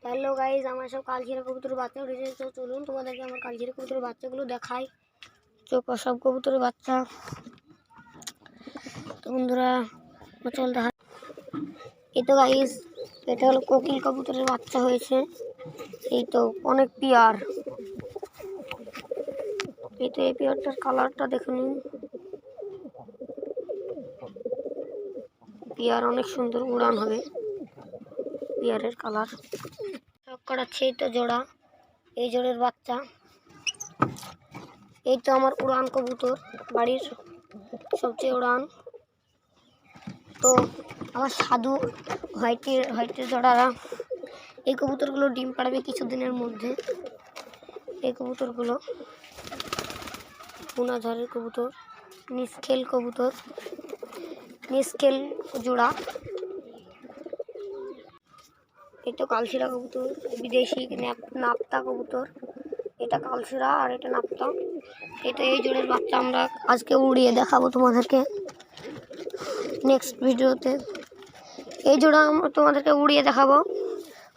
Hello guys, আমার সব কালচিরা কবুতরের বাচ্চা উঠেছে। তো চলুন তোমাদেরকে আমার কালচিরা কবুতরের বাচ্চাগুলো দেখাই। চোখ সব কবুতরের বাচ্চা। তো বন্ধুরা চল দেখা। এই তো গাইজ, এটা হলো কোকিল কবুতরের বাচ্চা হয়েছে। এই তো অনেক পিয়ার। এই তো এই পিয়ারটার কালারটা দেখে নিন। পিয়ার অনেক সুন্দর উড়ান হবে। পিয়ারের কালার শখ করাচ্ছে। এই তো জোড়া, এই জোড়ের বাচ্চা। এই তো আমার উড়ান কবুতর, বাড়ির সবচেয়ে উড়ান। তো আমার সাধু হোয়াইটের জোড়ারা। এই কবুতরগুলো ডিম পাড়াবে কিছুদিনের মধ্যে। এই কবুতরগুলো পুনাঝড়ের কবুতর, নিস্কেল কবুতর, নিস্কেল জোড়া। এই তো কালশিরা কবুতর, বিদেশি নাপ্তা কবুতর। এটা কালশিরা আর এটা নাপ্তা। এটা এই জোড়ের বাচ্চা আমরা আজকে উড়িয়ে দেখাবো তোমাদেরকে নেক্সট ভিডিওতে। এই জোড়া আমরা তোমাদেরকে উড়িয়ে দেখাবো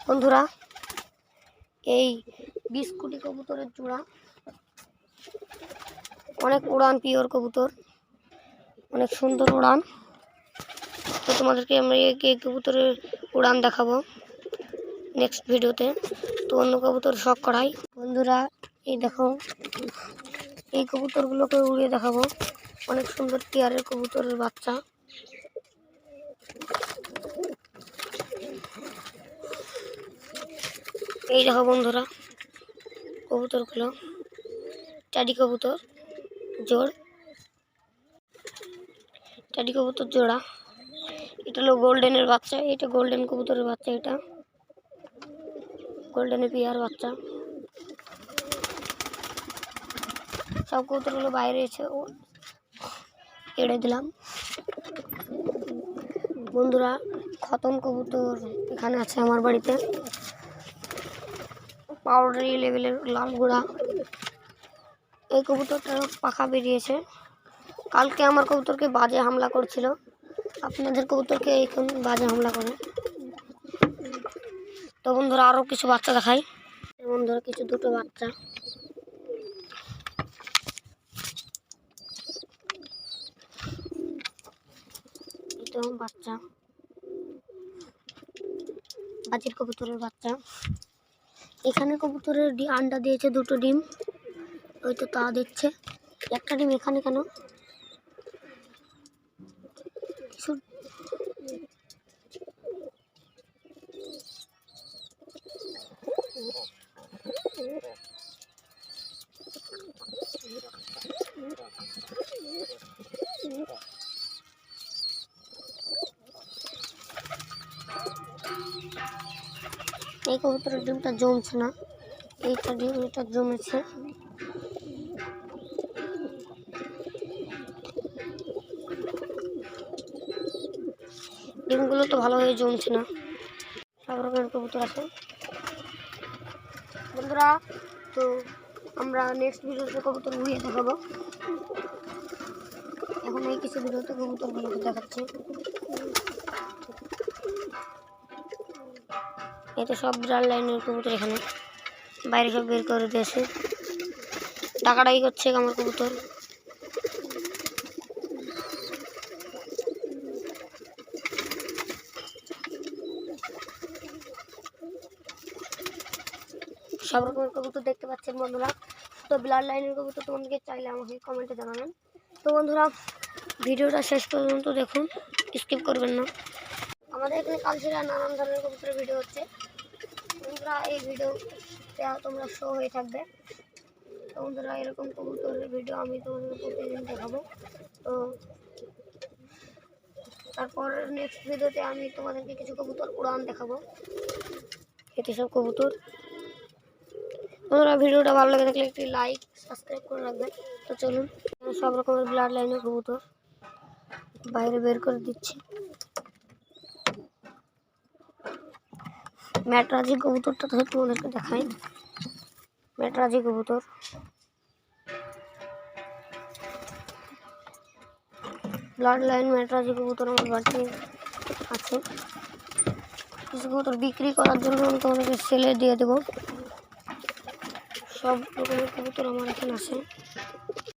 বন্ধুরা। এই বিস্কুটি কবুতরের জোড়া, অনেক উড়ান, পিওর কবুতর, অনেক সুন্দর উড়ান। তো তোমাদেরকে আমরা এই কবুতরের উড়ান দেখাবো নেক্সট ভিডিওতে। তো অন্য কবুতর শখ করাই বন্ধুরা। এই দেখো, এই কবুতরগুলোকে উড়িয়ে দেখাবো। অনেক সুন্দর পেয়ারের কবুতরের বাচ্চা। এই দেখো বন্ধুরা কবুতরগুলো, টাডি কবুতর জোড়, টাডি কবুতর জোড়া। এটা হলো গোল্ডেনের বাচ্চা। এটা গোল্ডেন কবুতরের বাচ্চা। এটা গোল্ডেনের পিয়ার বাচ্চা। সব কবুতরগুলো বাইরে এসে এড়ে দিলাম বন্ধুরা। খতম কবুতর এখানে আছে আমার বাড়িতে, পাউডারি লেভেলের লাল গোড়া। এই কবুতরটার পাখা বেরিয়েছে। কালকে আমার কবুতরকে বাজে হামলা করছিল, আপনাদের কবুতরকে এখন বাজে হামলা করে। তো বন্ধুরা আরও কিছু বাচ্চা দেখাই। বন্ধুরা কিছু দুটো বাচ্চা। এটা বাচ্চা, বাজির কবুতরের বাচ্চা। এখানে কবুতরের আন্ডা দিয়েছে দুটো ডিম, ওই তো তা দিচ্ছে। একটা ডিম এখানে কেন? কিছু এই কবুতরের ডিমটা জমছে না, এইটা ডিম এটা জমেছে। ডিমগুলো তো ভালোভাবে জমছে না। সব রকমের কবুতর আছে বন্ধুরা। তো আমরা নেক্সট ভিডিওতে কবুতর উড়িয়ে দেখাবো। এখন এই কিছু ভিডিওতে কবুতরগুলোকে দেখাচ্ছি। এটা সব বিড়াল লাইনের কবুতর, এখানে বাইরে সব বের করে দিয়েছে। ডাকাডাকি করছে আমার কবুতর। সব রকমের কবুতর দেখতে পাচ্ছেন বন্ধুরা। তো ব্লাড লাইনের কবুতর তোমাদেরকে চাইলে আমাকে কমেন্টে জানাবেন। তো বন্ধুরা ভিডিওটা শেষ পর্যন্ত দেখুন, স্কিপ করবেন না। আমাদের এখানে কালচিরা নানান ধরনের কবুতরের ভিডিও হচ্ছে বন্ধুরা। এই ভিডিওতে তোমরা শো হয়ে থাকবে। তো বন্ধুরা এরকম কবুতরের ভিডিও আমি তোমাদের প্রতিদিন দেখাবো। তো তারপর নেক্সট ভিডিওতে আমি তোমাদেরকে কিছু কবুতর উড়ান দেখাবো। এতে সব কবুতর। বন্ধুরা ভিডিওটা ভালো লাগে থাকলে একটি লাইক সাবস্ক্রাইব করে রাখবেন। তো চলুন, সব রকমের ব্লাড লাইনের কবুতর বাইরে বের করে দিচ্ছি। ম্যাটরাজি কবুতরটা তো তোমাদেরকে দেখাই। ম্যাটরাজি কবুতর, ব্লাড লাইন ম্যাটরাজি কবুতর আমার বাড়িতে আছে। কিছু কবুতর বিক্রি করার জন্য আমি তোমাদেরকে সেলে দিয়ে দেবো। সব রকমের কবুতর আমার এখানে আছে।